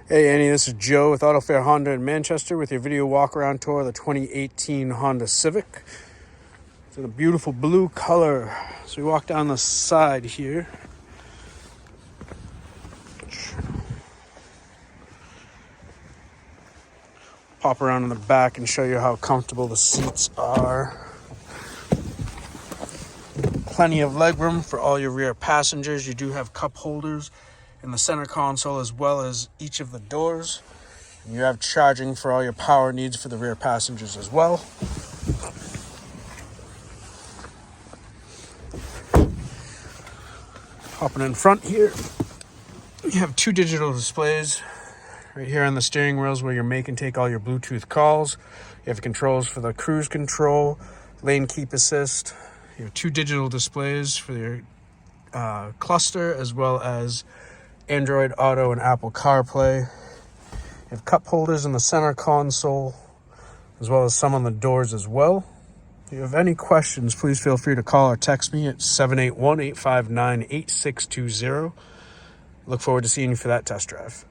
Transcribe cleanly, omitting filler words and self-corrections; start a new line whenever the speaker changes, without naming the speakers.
Hey Annie, this is Joe with Autofair Honda in Manchester with your video walk-around tour of the 2018 Honda Civic. It's in a beautiful blue color. So we walk down the side here. Pop around in the back and show you how comfortable the seats are. Plenty of legroom for all your rear passengers. You do have cup holders in the center console as well as each of the doors. And you have charging for all your power needs for the rear passengers as well. Hopping in front here, you have two digital displays. Right here on the steering wheels where you make and take all your Bluetooth calls. You have controls for the cruise control, lane keep assist. You have two digital displays for your cluster as well as Android Auto and Apple CarPlay. You have cup holders in the center console as well as some on the doors as well. If you have any questions, please feel free to call or text me at 781-859-8620. Look forward to seeing you for that test drive.